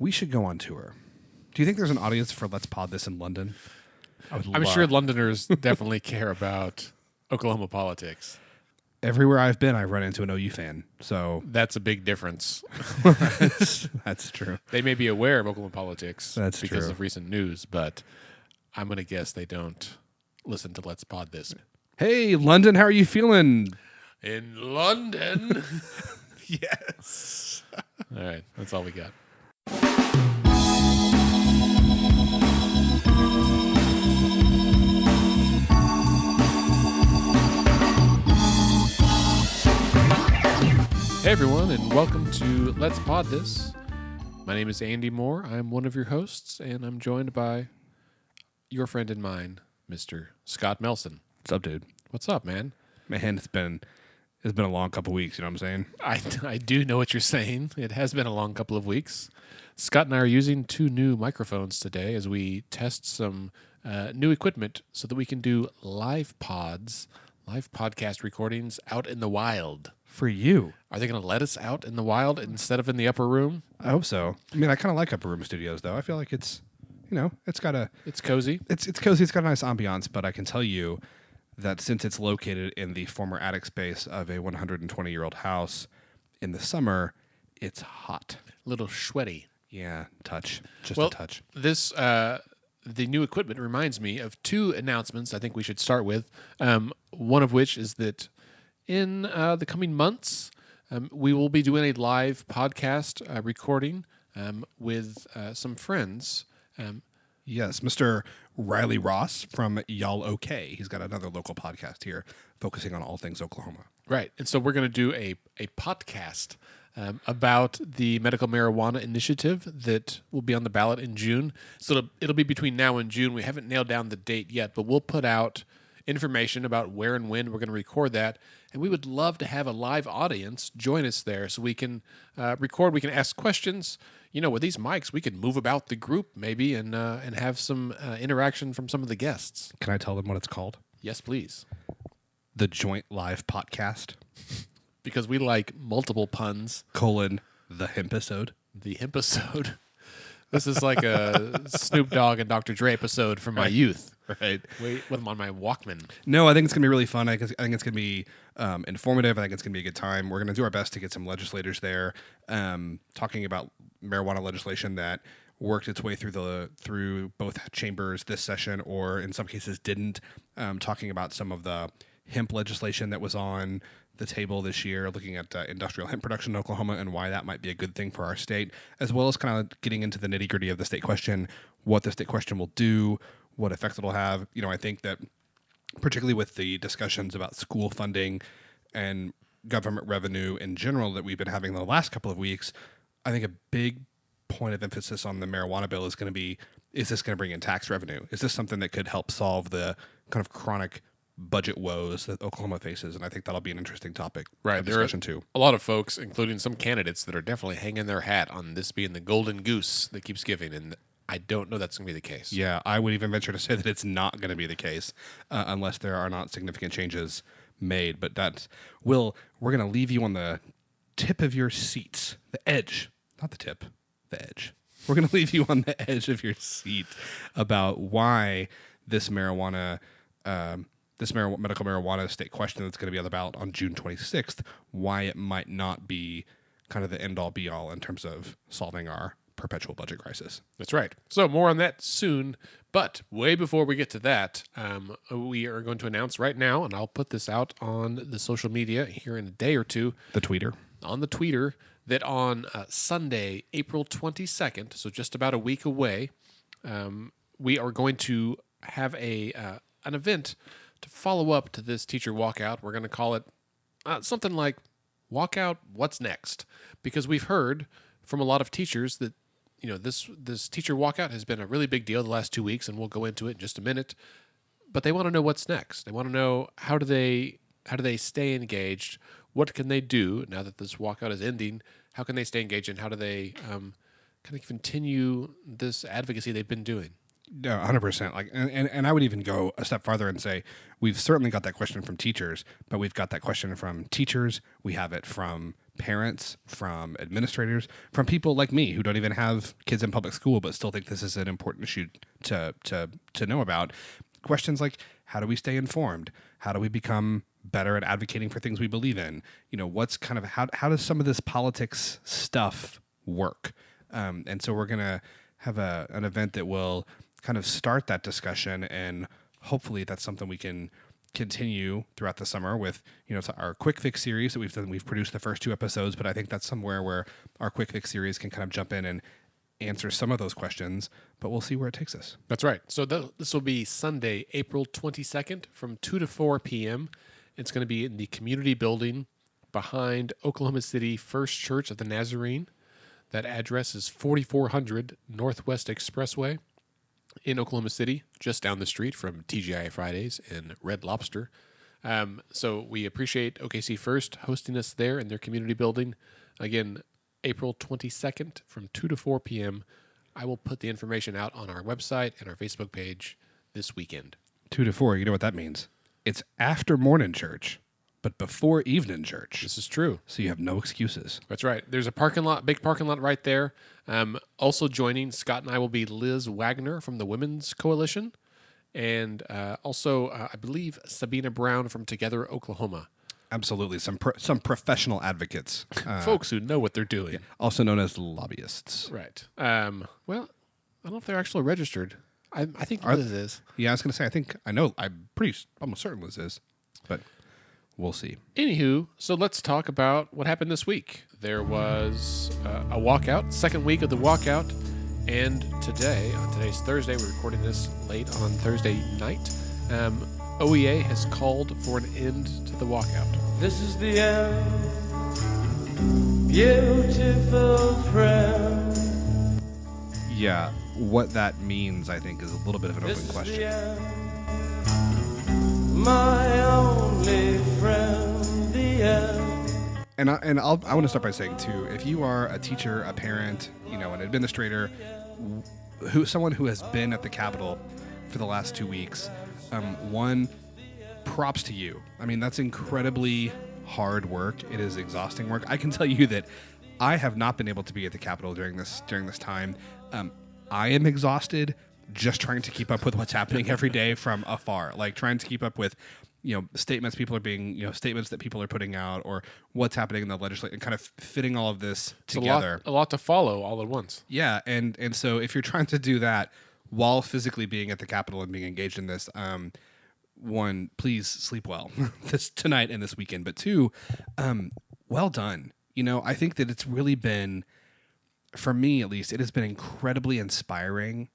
We should go on tour. Do you think there's an audience for Let's Pod This in London? I'm sure Londoners definitely care about Oklahoma politics. Everywhere I've been, I've run into an OU fan. So That's a big difference. that's true. They may be aware of Oklahoma politics That's because true. of recent news, but I'm going to guess they don't listen to Let's Pod This. Hey, London, how are you feeling? In London. Yes. All right, that's all we got. Hey everyone, and welcome to Let's Pod This. My name is Andy Moore. I'm one of your hosts, and I'm joined by your friend and mine, Mr. Scott Melson. What's up, dude? What's up, man? Man, it's been a long couple weeks, you know what I'm saying? I do know what you're saying. It has been a long couple of weeks. Scott and I are using 2 new microphones today as we test some new equipment so that we can do live podcast recordings out in the wild. For you. Are they going to let us out in the wild instead of in the upper room? I hope so. I mean, I kind of like upper room studios, though. I feel like it's, it's got a... It's cozy. It's cozy. It's got a nice ambiance, but I can tell you that since it's located in the former attic space of a 120-year-old house, in the summer, it's hot. A little sweaty. Yeah, touch. Just Well, a touch. This, the new equipment reminds me of 2 announcements I think we should start with. One of which is that in the coming months, we will be doing a live podcast recording with some friends. Yes, Mr. Riley Ross from Y'all OK. He's got another local podcast here focusing on all things Oklahoma. Right. And so we're going to do a podcast about the medical marijuana initiative that will be on the ballot in June. So it'll be between now and June. We haven't nailed down the date yet, but we'll put out information about where and when we're going to record that. And we would love to have a live audience join us there so we can record, we can ask questions. You know, with these mics, we could move about the group maybe and have some interaction from some of the guests. Can I tell them what it's called? Yes, please. The Joint Live Podcast, Because we like multiple puns. the Hempisode. The episode. This is like a Snoop Dogg and Dr. Dre episode from my youth. Right. Wait, with them on my Walkman. No, I think it's going to be really fun. I think it's going to be informative. I think it's going to be a good time. We're going to do our best to get some legislators there talking about marijuana legislation that worked its way through both chambers this session, or in some cases didn't, talking about some of the hemp legislation that was on the table this year, looking at industrial hemp production in Oklahoma and why that might be a good thing for our state, as well as kind of getting into the nitty-gritty of the state question, what the state question will do, what effects it'll have. You know, I think that particularly with the discussions about school funding and government revenue in general that we've been having the last couple of weeks, I think a big point of emphasis on the marijuana bill is going to be, is this going to bring in tax revenue? Is this something that could help solve the kind of chronic budget woes that Oklahoma faces? And I think that'll be an interesting topic of discussion too. A lot of folks, including some candidates, that are definitely hanging their hat on this being the golden goose that keeps giving, and I don't know that's going to be the case. Yeah, I would even venture to say that it's not going to be the case unless there are not significant changes made. But we're going to leave you on the tip of your seats, the edge, not the tip, the edge. We're going to leave you on the edge of your seat about why this medical marijuana state question that's going to be on the ballot on June 26th, why it might not be kind of the end-all be-all in terms of solving our perpetual budget crisis. That's right. So more on that soon. But way before we get to that, we are going to announce right now, and I'll put this out on the social media here in a day or two. The tweeter. On the tweeter, that on Sunday, April 22nd, so just about a week away, we are going to have an event to follow up to this teacher walkout. We're going to call it something like Walkout, What's Next? Because we've heard from a lot of teachers that, you know, this teacher walkout has been a really big deal the last 2 weeks, and we'll go into it in just a minute. But they want to know what's next. They want to know how do they stay engaged? What can they do now that this walkout is ending? How can they stay engaged, and how do they kind of continue this advocacy they've been doing? No, 100%. Like, and I would even go a step farther and say we've certainly got that question from teachers, but we've got that question from teachers. We have it from parents, from administrators, from people like me who don't even have kids in public school but still think this is an important issue to know about. Questions like, how do we stay informed? How do we become better at advocating for things we believe in? What's kind of how does some of this politics stuff work? And so we're gonna have an event that will kind of start that discussion, and hopefully that's something we can continue throughout the summer with, it's our quick fix series that we've done. We've produced the first 2 episodes, but I think that's somewhere where our quick fix series can kind of jump in and answer some of those questions, but we'll see where it takes us. That's right. So this will be Sunday, April 22nd from 2 to 4 p.m. It's going to be in the community building behind Oklahoma City First Church of the Nazarene. That address is 4400 Northwest Expressway in Oklahoma City, just down the street from TGI Fridays and Red Lobster. So we appreciate OKC First hosting us there in their community building. Again, April 22nd from 2 to 4 p.m. I will put the information out on our website and our Facebook page this weekend. 2 to 4, you know what that means? It's after morning church, but before evening church. This is true. So you have no excuses. That's right. There's a big parking lot right there. Also joining Scott and I will be Liz Wagner from the Women's Coalition, and also I believe Sabina Brown from Together Oklahoma. Absolutely, some professional advocates, folks who know what they're doing, also known as lobbyists. Right. Well, I don't know if they're actually registered. I think Liz is. Yeah, I was going to say. I'm almost certain Liz is, but we'll see. Anywho, so let's talk about what happened this week. There was a walkout, second week of the walkout, and today's Thursday, we're recording this late on Thursday night, OEA has called for an end to the walkout. This is the end, beautiful friend. Yeah, what that means, I think, is a little bit of an open question. My only friend, the end. And I want to start by saying too, if you are a teacher, a parent, an administrator, someone who has been at the Capitol for the last 2 weeks, one, props to you. I mean, that's incredibly hard work. It is exhausting work. I can tell you that I have not been able to be at the Capitol during this time. I am exhausted just trying to keep up with what's happening every day from afar, like trying to keep up with, statements that people are putting out, or what's happening in the legislature, and kind of fitting all of this together. A lot to follow all at once. Yeah, and so if you're trying to do that while physically being at the Capitol and being engaged in this, one, please sleep well tonight and this weekend. But two, well done. I think that it's really been, for me at least, it has been incredibly inspiring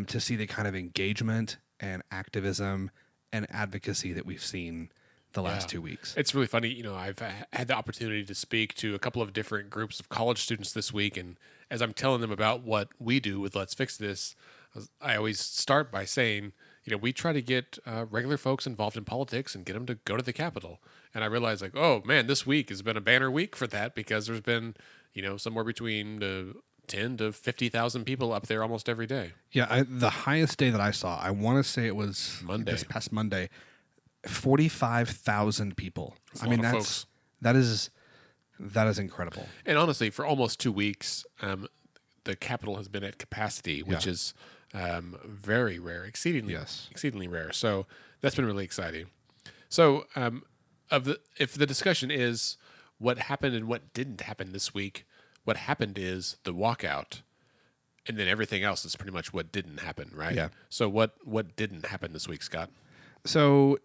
to see the kind of engagement and activism and advocacy that we've seen the last 2 weeks. It's really funny. I've had the opportunity to speak to a couple of different groups of college students this week, and as I'm telling them about what we do with Let's Fix This, I always start by saying, we try to get regular folks involved in politics and get them to go to the Capitol. And I realized, oh man, this week has been a banner week for that, because there's been, somewhere between 10 to 50,000 people up there almost every day. Yeah, the highest day that I saw, I want to say it was Monday. This past Monday, 45,000 people. That is incredible. And honestly, for almost 2 weeks, the Capitol has been at capacity, which is very rare, exceedingly rare. So that's been really exciting. So if the discussion is what happened and what didn't happen this week, what happened is the walkout, and then everything else is pretty much what didn't happen, right? Yeah. So what didn't happen this week, Scott? So,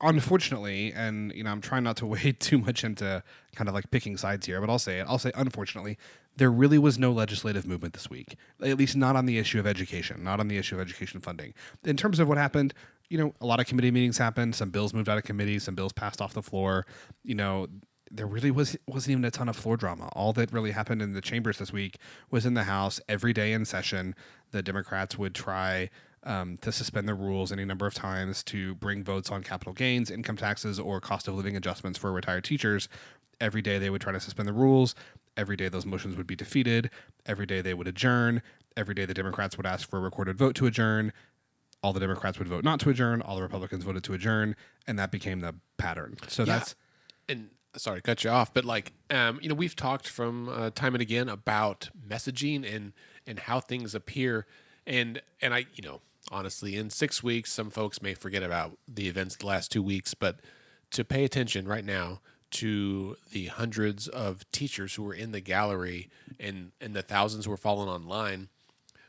unfortunately, and I'm trying not to wade too much into kind of like picking sides here, but I'll say unfortunately, there really was no legislative movement this week, at least not on the issue of education, not on the issue of education funding. In terms of what happened, a lot of committee meetings happened, some bills moved out of committee, some bills passed off the floor. There really wasn't even a ton of floor drama. All that really happened in the chambers this week was in the House. Every day in session, the Democrats would try to suspend the rules any number of times to bring votes on capital gains, income taxes, or cost of living adjustments for retired teachers. Every day they would try to suspend the rules. Every day those motions would be defeated. Every day they would adjourn. Every day the Democrats would ask for a recorded vote to adjourn. All the Democrats would vote not to adjourn. All the Republicans voted to adjourn. And that became the pattern. So and sorry to cut you off, but like, we've talked from time and again about messaging and how things appear. And I, honestly, in 6 weeks, some folks may forget about the events the last 2 weeks, but to pay attention right now to the hundreds of teachers who were in the gallery and the thousands who were following online,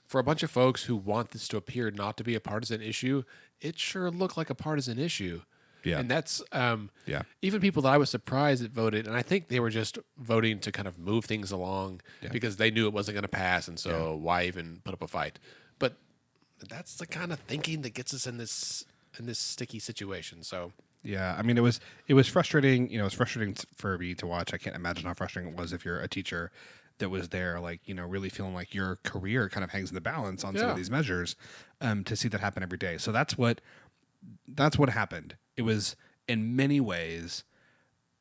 for a bunch of folks who want this to appear not to be a partisan issue, it sure looked like a partisan issue. Yeah. And that's Yeah. even people that I was surprised that voted, and I think they were just voting to kind of move things along because they knew it wasn't going to pass, and so why even put up a fight? But that's the kind of thinking that gets us in this sticky situation. So Yeah, I mean, it was frustrating. It was frustrating for me to watch. I can't imagine how frustrating it was if you're a teacher that was there, like, really feeling like your career kind of hangs in the balance on some of these measures, to see that happen every day. So that's what happened. It was in many ways.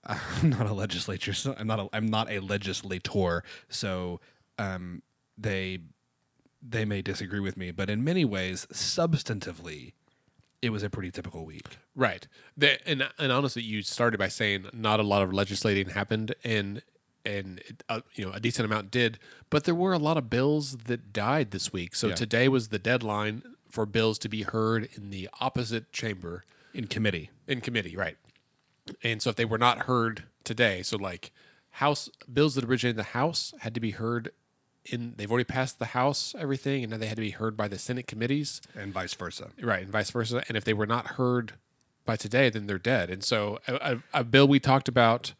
I'm not a legislature. So I'm not a legislator. So they may disagree with me, but in many ways, substantively, it was a pretty typical week. right, and honestly, you started by saying not a lot of legislating happened, and a decent amount did, but there were a lot of bills that died this week. So today was the deadline for bills to be heard in the opposite chamber In committee, right? And so if they were not heard today, so like House bills that originated in the House had to be heard they've already passed the House, everything, and now they had to be heard by the Senate committees, and vice versa. right, and vice versa. And if they were not heard by today, then they're dead. And so a bill we talked about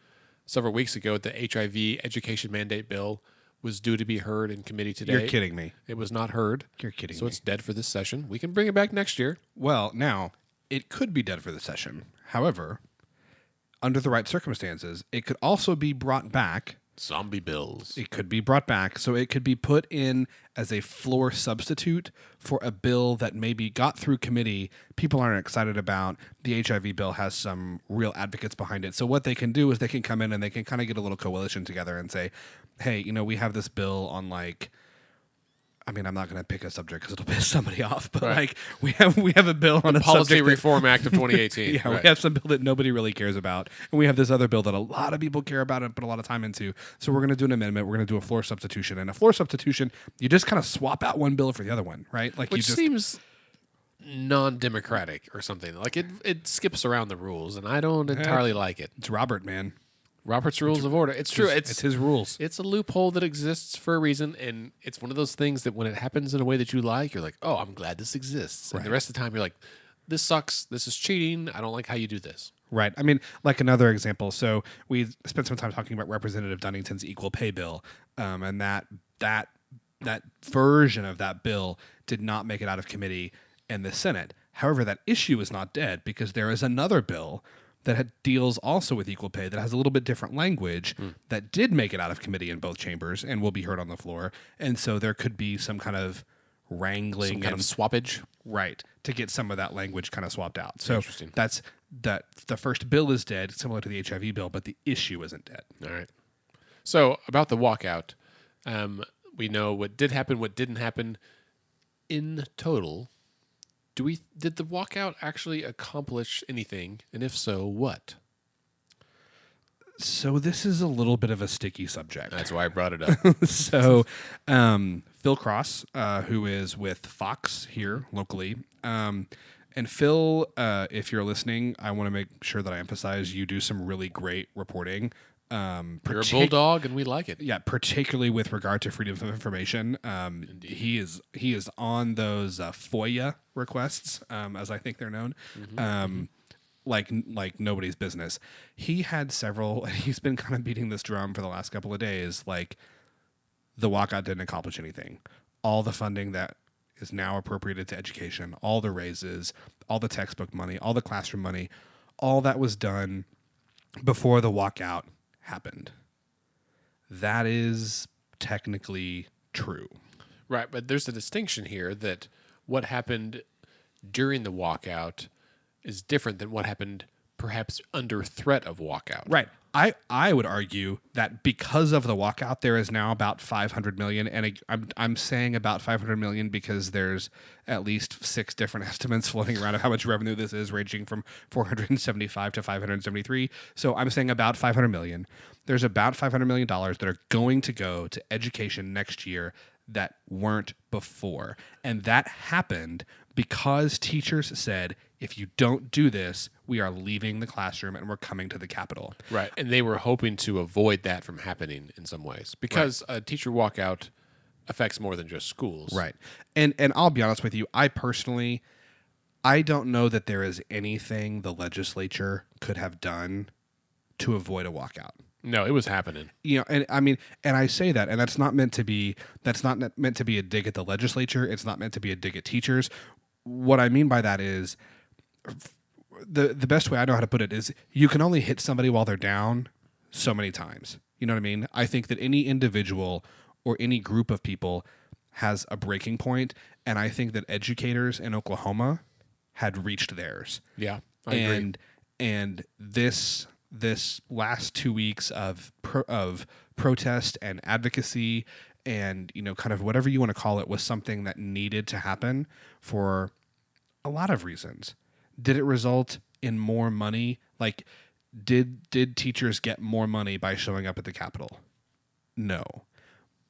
several weeks ago, the HIV education mandate bill, was due to be heard in committee today. You're kidding me. It was not heard. You're kidding So me. it's dead for this session. We can bring it back next year. Well, now, it could be dead for the session. However, under the right circumstances, it could also be brought back. Zombie bills. It could be brought back, so it could be put in as a floor substitute for a bill that maybe got through committee. People aren't excited about. The HIV bill has some real advocates behind it. So what they can do is they can come in and they can kind of get a little coalition together and say, hey, we have this bill on, like, I mean, I'm not going to pick a subject because it'll piss somebody off, but like we have a bill on a Policy subject Reform Act of 2018. yeah, right. we have some bill that nobody really cares about, and we have this other bill that a lot of people care about and put a lot of time into. So we're going to do an amendment. We're going to do a floor substitution, and a floor substitution, you just kind of swap out one bill for the other one, right? Like, Which you just seems non-democratic or something. Like it skips around the rules, and I don't entirely like it. it's Robert, man. Robert's Rules of Order. It's true. It's his rules. It's a loophole that exists for a reason, and it's one of those things that when it happens in a way that you like, you're like, oh, I'm glad this exists. And the rest of the time, you're like, this sucks. This is cheating. I don't like how you do this. Right. I mean, like another example. So we spent some time talking about Representative Dunnington's equal pay bill, and that version of that bill did not make it out of committee in the Senate. However, that issue is not dead because there is another bill that deals also with equal pay that has a little bit different language that did make it out of committee in both chambers and will be heard on the floor. And so there could be some kind of wrangling, Some kind of swappage. right, to get some of that language kind of swapped out. So Interesting. that's that. The first bill is dead, similar to the HIV bill, but the issue isn't dead. All right. So about the walkout, we know what did happen, what didn't happen. In total, did the walkout actually accomplish anything? And if so, what? So this is a little bit of a sticky subject. That's why I brought it up. So Phil Cross, who is with Fox here locally, and Phil, if you're listening, I want to make sure that I emphasize you do some really great reporting. You're a bulldog, and we like it. Yeah, particularly with regard to freedom of information. He is on those FOIA requests, as I think they're known. Like nobody's business. He had several. He's been kind of beating this drum for the last couple of days. Like, the walkout didn't accomplish anything. All the funding that is now appropriated to education, all the raises, all the textbook money, all the classroom money, all that was done before the walkout happened. That is technically true. Right, but there's a distinction here that what happened during the walkout is different than what happened perhaps under threat of walkout. Right. I would argue that because of the walkout, there is now about 500 million, and I'm saying about 500 million because there's at least 6 different estimates floating around of how much revenue this is, ranging from 475 to 573. So I'm saying about 500 million. There's about $500 million that are going to go to education next year that weren't before, and that happened because teachers said, if you don't do this, we are leaving the classroom and we're coming to the Capitol. Right. And they were hoping to avoid that from happening in some ways because a teacher walkout affects more than just schools. Right. And I'll be honest with you, I don't know that there is anything the legislature could have done to avoid a walkout. No, it was happening. You know, and I mean, and I say that, and that's not meant to be a dig at the legislature. It's not meant to be a dig at teachers. What I mean by that is, the best way I know how to put it is, you can only hit somebody while they're down so many times. You know what I mean? I think that any individual or any group of people has a breaking point, and I think that educators in Oklahoma had reached theirs. Yeah, I agree. And this last 2 weeks of protest and advocacy and, you know, kind of whatever you want to call it, was something that needed to happen for a lot of reasons. Did it result in more money? Like, did teachers get more money by showing up at the Capitol? No.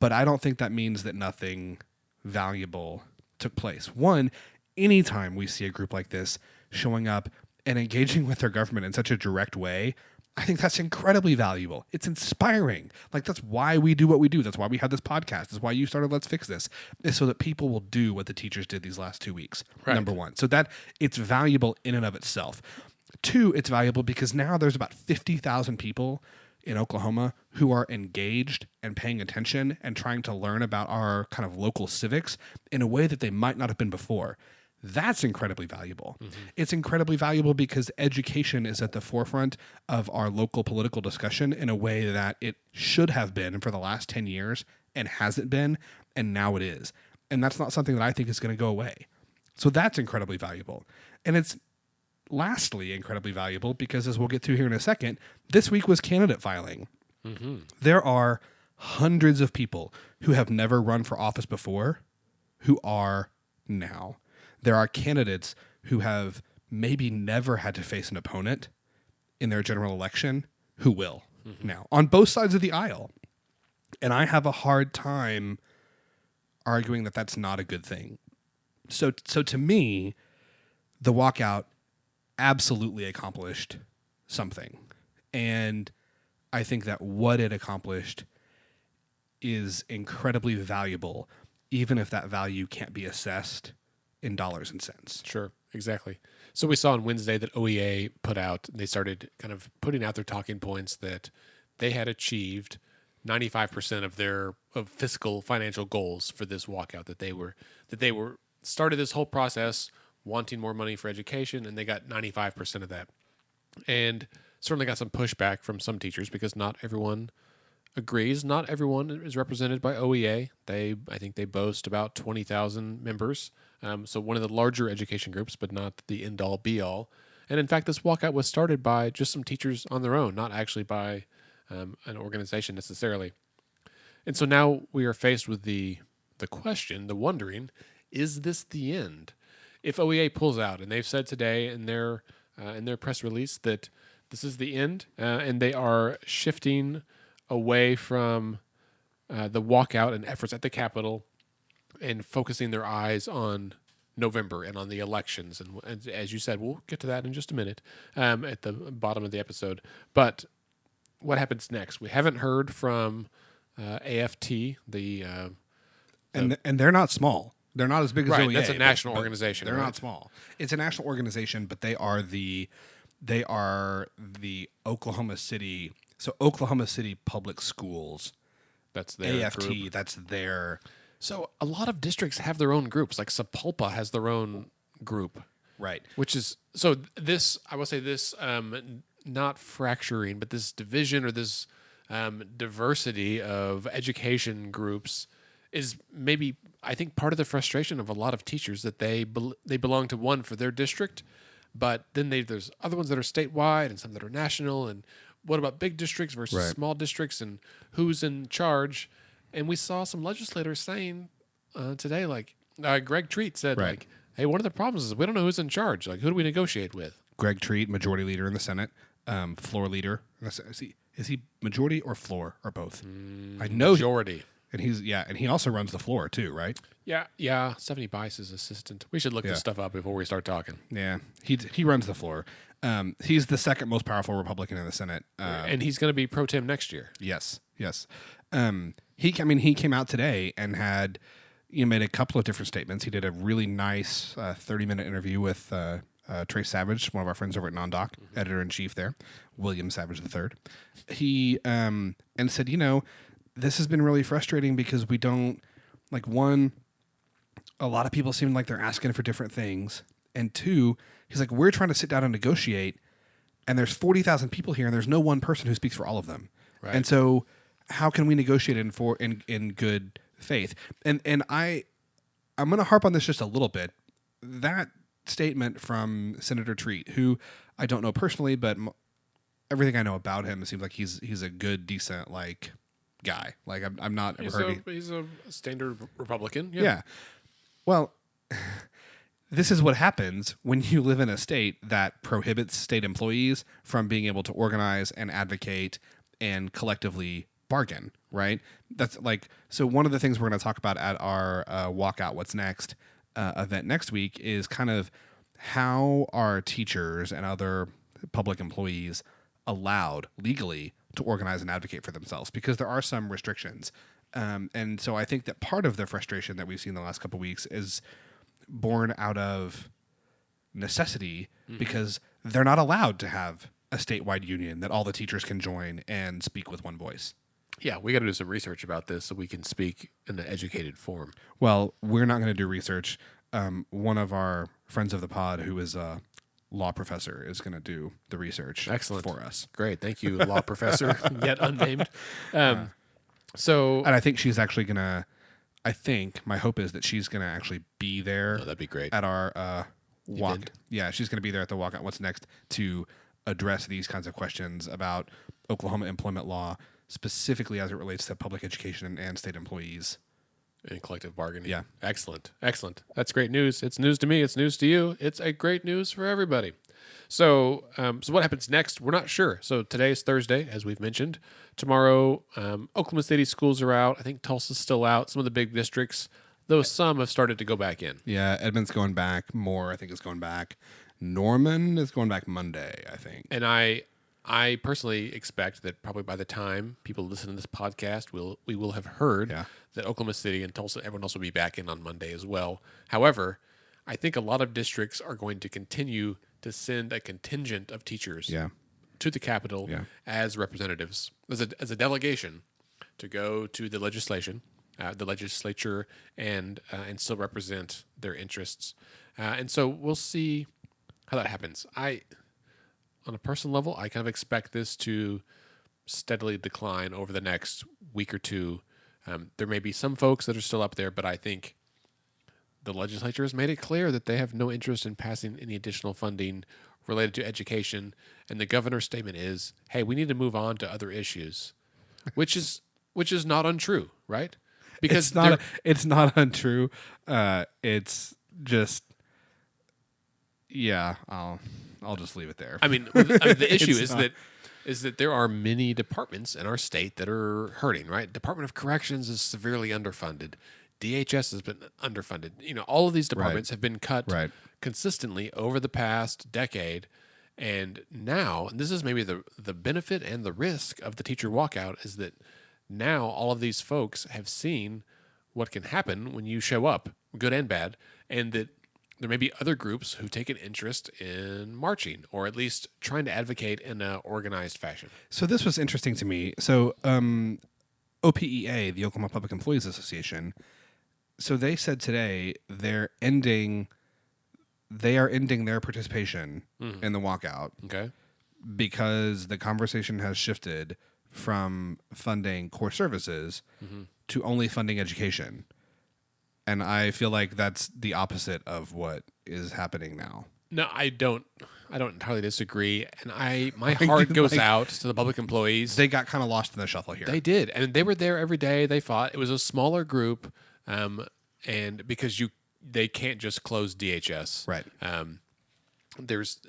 But I don't think that means that nothing valuable took place. One, anytime we see a group like this showing up and engaging with their government in such a direct way, I think that's incredibly valuable. It's inspiring. Like, that's why we do what we do. That's why we have this podcast. That's why you started Let's Fix This, is so that people will do what the teachers did these last 2 weeks. Right. Number one. So that it's valuable in and of itself. Two, it's valuable because now there's about 50,000 people in Oklahoma who are engaged and paying attention and trying to learn about our kind of local civics in a way that they might not have been before. That's incredibly valuable. Mm-hmm. It's incredibly valuable because education is at the forefront of our local political discussion in a way that it should have been for the last 10 years and hasn't been, and now it is. And that's not something that I think is going to go away. So that's incredibly valuable. And it's lastly incredibly valuable because, as we'll get to here in a second, this week was candidate filing. Mm-hmm. There are hundreds of people who have never run for office before who are now. There are candidates who have maybe never had to face an opponent in their general election who will now, on both sides of the aisle. And I have a hard time arguing that that's not a good thing. So to me, the walkout absolutely accomplished something. And I think that what it accomplished is incredibly valuable, even if that value can't be assessed in dollars and cents. Sure, exactly. So we saw on Wednesday that OEA they started kind of putting out their talking points that they had achieved 95% of their fiscal financial goals for this walkout, that they were started this whole process wanting more money for education, and they got 95% of that. And certainly got some pushback from some teachers because not everyone agrees. Not everyone is represented by OEA. I think they boast about 20,000 members. So one of the larger education groups, but not the end-all, be-all. And in fact, this walkout was started by just some teachers on their own, not actually by an organization necessarily. And so now we are faced with the question, the wondering, is this the end? If OEA pulls out, and they've said today in their press release that this is the end, and they are shifting away from the walkout and efforts at the Capitol and focusing their eyes on November and on the elections. And as you said, we'll get to that in just a minute at the bottom of the episode. But what happens next? We haven't heard from AFT, and they're not small. They're not as big as OEA. That's a national organization. They're not small. It's a national organization, but they are the Oklahoma City. So Oklahoma City Public Schools. That's their AFT. Group. That's their. So a lot of districts have their own groups. Like Sapulpa has their own group, right? Which is so this. I will say this. Not fracturing, but this division or this diversity of education groups is maybe, I think, part of the frustration of a lot of teachers that they belong to one for their district, but then there's other ones that are statewide and some that are national, and what about big districts versus Right. small districts and who's in charge? And we saw some legislators saying today, like Greg Treat said, Right. like, hey, one of the problems is we don't know who's in charge. Like, who do we negotiate with? Greg Treat, majority leader in the Senate, floor leader. Is he majority or floor or both? I know. Majority. And he also runs the floor too, right? Yeah. Stephanie Bice's assistant. We should look this stuff up before we start talking. Yeah, he runs the floor. He's the second most powerful Republican in the Senate, And he's going to be pro tem next year. Yes. He came out today and had made a couple of different statements. He did a really nice 30-minute interview with Trace Savage, one of our friends over at NonDoc, editor in chief there, William Savage III. He and said, this has been really frustrating because we don't one. A lot of people seem like they're asking for different things, and two, he's like, we're trying to sit down and negotiate, and there's 40,000 people here, and there's no one person who speaks for all of them, Right. and so how can we negotiate in good faith? And I'm going to harp on this just a little bit. That statement from Senator Treat, who I don't know personally, but everything I know about him, it seems like he's a good, decent guy. Like I'm not. He's a standard Republican. Yeah. Well, this is what happens when you live in a state that prohibits state employees from being able to organize and advocate and collectively bargain, right? That's so one of the things we're going to talk about at our Walkout What's Next event next week is kind of how are teachers and other public employees allowed legally to organize and advocate for themselves, because there are some restrictions. And so I think that part of the frustration that we've seen the last couple of weeks is born out of necessity, because they're not allowed to have a statewide union that all the teachers can join and speak with one voice. Yeah, we got to do some research about this so we can speak in an educated form. Well, we're not going to do research. One of our friends of the pod, who is a law professor, is going to do the research for us. Great. Thank you, law professor, yet unnamed. So, and I think she's actually going to, my hope is that she's going to actually be there that'd be great. at our walk. Event. Yeah, she's going to be there at the Walkout What's Next to address these kinds of questions about Oklahoma employment law, specifically as it relates to public education and state employees. And collective bargaining. Yeah. Excellent. That's great news. It's news to me. It's news to you. It's a great news for everybody. So, so what happens next? We're not sure. So today is Thursday, as we've mentioned. Tomorrow, Oklahoma City schools are out. I think Tulsa's still out. Some of the big districts, though some have started to go back in. Yeah, Edmond's going back. Moore, I think, is going back. Norman is going back Monday, I think. And I personally expect that probably by the time people listen to this podcast, we will have heard that Oklahoma City and Tulsa, everyone else will be back in on Monday as well. However, I think a lot of districts are going to continue to send a contingent of teachers to the Capitol as representatives, as a delegation to go to the legislature, and still represent their interests. And so we'll see how that happens. On a personal level, I kind of expect this to steadily decline over the next week or two. There may be some folks that are still up there, but I think the legislature has made it clear that they have no interest in passing any additional funding related to education. And the governor's statement is, hey, we need to move on to other issues, which is not untrue, right? Because it's not untrue. It's just, I'll just leave it there. I mean, the issue is that there are many departments in our state that are hurting, right? Department of Corrections is severely underfunded. DHS has been underfunded. All of these departments have been cut consistently over the past decade. And now, and this is maybe the benefit and the risk of the teacher walkout, is that now all of these folks have seen what can happen when you show up, good and bad, and that there may be other groups who take an interest in marching, or at least trying to advocate in an organized fashion. So this was interesting to me. So OPEA, the Oklahoma Public Employees Association, so they said today they are ending their participation in the walkout. Okay. Because the conversation has shifted from funding core services to only funding education. And I feel like that's the opposite of what is happening now. No, I don't I don't entirely disagree, and my heart goes out to the public employees. They got kind of lost in the shuffle here. They did, and they were there every day. They fought. It was a smaller group, and because they can't just close DHS, Right. There's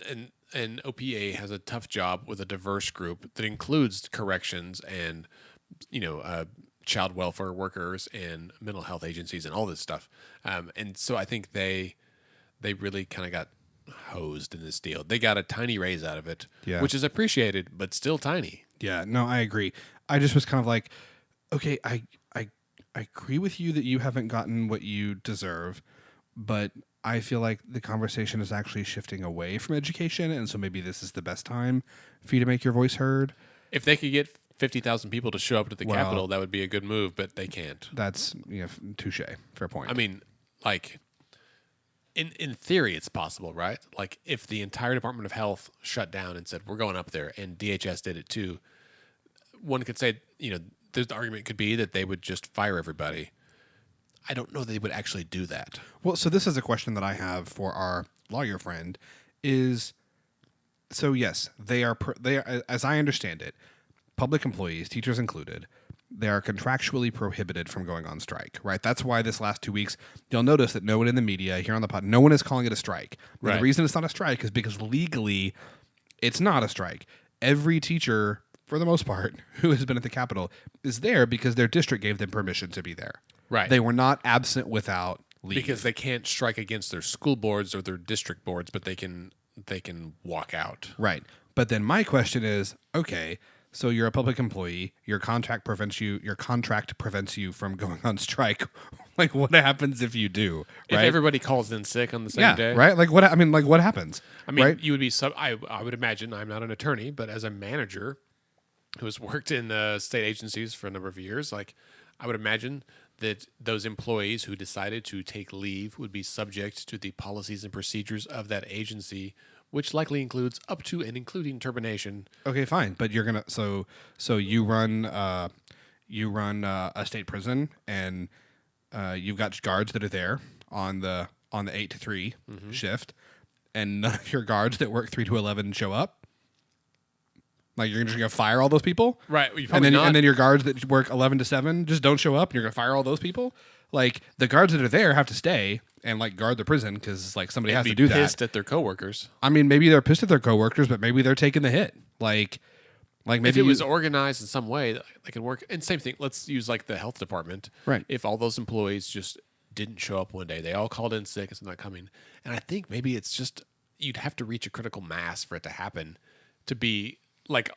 and OPA has a tough job with a diverse group that includes corrections and child welfare workers and mental health agencies and all this stuff. And so I think they really kind of got hosed in this deal. They got a tiny raise out of it, which is appreciated, but still tiny. Yeah, no, I agree. I just was kind of like, okay, I agree with you that you haven't gotten what you deserve, but I feel like the conversation is actually shifting away from education, and so maybe this is the best time for you to make your voice heard. If they could get 50,000 people to show up to the Capitol, that would be a good move, but they can't. That's touche. Fair point. I mean, like, in theory, it's possible, right? Like, if the entire Department of Health shut down and said, we're going up there, and DHS did it too, one could say, the argument could be that they would just fire everybody. I don't know they would actually do that. Well, so this is a question that I have for our lawyer friend is, so yes, they are, as I understand it, public employees, teachers included, they are contractually prohibited from going on strike, right? That's why this last 2 weeks, you'll notice that no one in the media here on the pod, no one is calling it a strike. Right. The reason it's not a strike is because legally it's not a strike. Every teacher, for the most part, who has been at the Capitol is there because their district gave them permission to be there. Right. They were not absent without leave. Because they can't strike against their school boards or their district boards, but they can walk out. Right. But then my question is, okay, so you're a public employee, your contract prevents you from going on strike. Like, what happens if you do? If right? everybody calls in sick on the same day, right? Like what happens? I mean, right? you would be I would imagine, I'm not an attorney, but as a manager who has worked in state agencies for a number of years, like, I would imagine that those employees who decided to take leave would be subject to the policies and procedures of that agency, which likely includes up to and including termination. Okay, fine, but you're gonna so you run a state prison, and you've got guards that are there on the 8 to 3 shift, and none of your guards that work 3 to 11 show up. Like, you're just gonna fire all those people, right? And then your guards that work 11 to 7 just don't show up, and you're gonna fire all those people. Like, the guards that are there have to stay and like guard the prison because like somebody has to do that. Pissed at their coworkers. I mean, maybe they're pissed at their coworkers, but maybe they're taking the hit. Like maybe if it was organized in some way, they can work. And same thing. Let's use like the health department. Right. If all those employees just didn't show up one day, they all called in sick, it's not coming. And I think maybe it's just you'd have to reach a critical mass for it to happen, to be like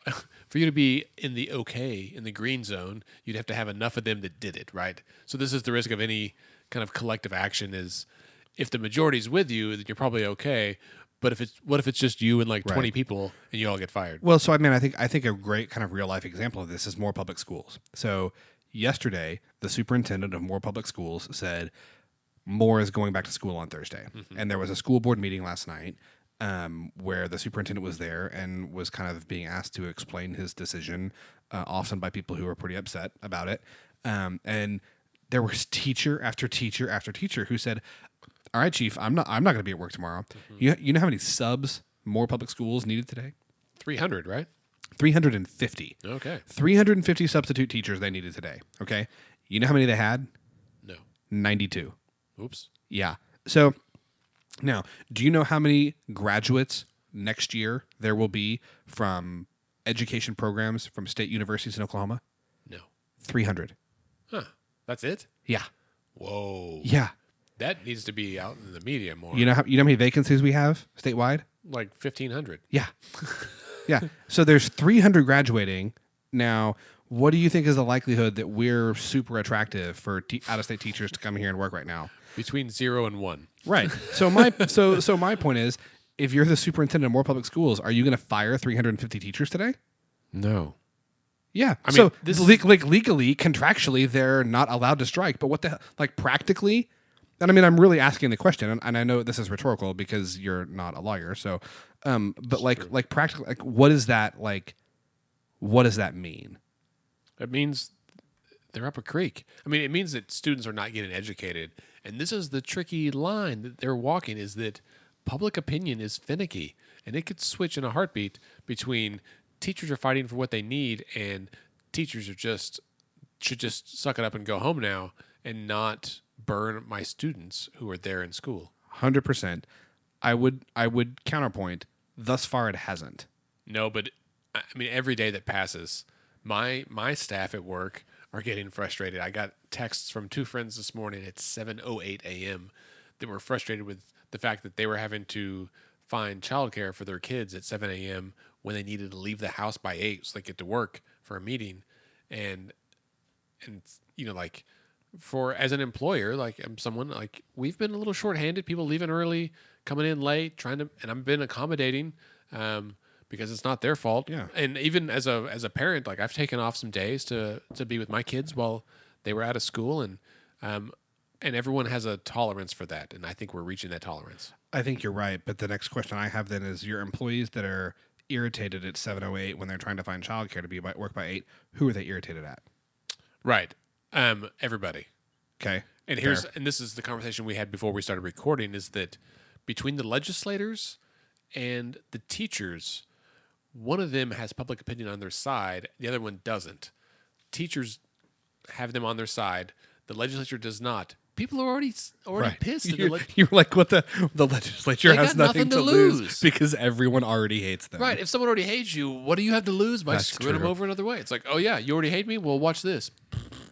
for you to be in the green zone, you'd have to have enough of them that did it, right? So this is the risk of any kind of collective action is if the majority's with you, then you're probably okay. But what if it's just you and like 20 people and you all get fired? Well, so I mean, I think a great kind of real life example of this is Moore Public Schools. So yesterday, the superintendent of Moore Public Schools said Moore is going back to school on Thursday, and there was a school board meeting last night where the superintendent was there and was kind of being asked to explain his decision, often by people who were pretty upset about it, and there was teacher after teacher after teacher who said, all right, Chief, I'm not going to be at work tomorrow. You know how many subs Moore Public Schools needed today? 300, right? 350. Okay. 350 substitute teachers they needed today. Okay. You know how many they had? No. 92. Oops. Yeah. So now, do you know how many graduates next year there will be from education programs from state universities in Oklahoma? No. 300. Huh. That's it? Yeah. Whoa. Yeah. That needs to be out in the media more. You know how many vacancies we have statewide? Like 1,500. Yeah. Yeah. So there's 300 graduating. Now, what do you think is the likelihood that we're super attractive for out-of-state teachers to come here and work right now? Between 0 and 1. Right. So my point is, if you're the superintendent of Moore Public Schools, are you going to fire 350 teachers today? No. Yeah. I mean, so legally, contractually, they're not allowed to strike. But what the hell? Like, practically? And I mean, I'm really asking the question, and I know this is rhetorical because you're not a lawyer. So, but like practically, like, what is that like? What does that mean? It means they're up a creek. I mean, it means that students are not getting educated, and this is the tricky line that they're walking: is that public opinion is finicky, and it could switch in a heartbeat between teachers are fighting for what they need and teachers should just suck it up and go home now and not burn my students who are there in school. 100%. I would counterpoint. Thus far, it hasn't. No, but I mean, every day that passes, my staff at work are getting frustrated. I got texts from 2 friends this morning at 7:08 a.m. that were frustrated with the fact that they were having to find childcare for their kids at 7 a.m. when they needed to leave the house by 8 so they get to work for a meeting. And like, for as an employer, like I'm someone like we've been a little shorthanded. People leaving early, coming in late, and I've been accommodating because it's not their fault. Yeah. And even as a parent, like I've taken off some days to be with my kids while they were out of school, and everyone has a tolerance for that, and I think we're reaching that tolerance. I think you're right, but the next question I have then is your employees that are irritated at 7:08 when they're trying to find childcare to be by work by 8. Who are they irritated at? Right. Everybody. Okay. And this is the conversation we had before we started recording, is that between the legislators and the teachers, one of them has public opinion on their side, the other one doesn't. Teachers have them on their side, the legislature does not. People are already Right. pissed. At You're like, what the legislature They has got nothing nothing to to lose lose. because everyone already hates them. Right. If someone already hates you, what do you have to lose by That's screwing them true. over another way? It's like, oh yeah, you already hate me? Well, watch this.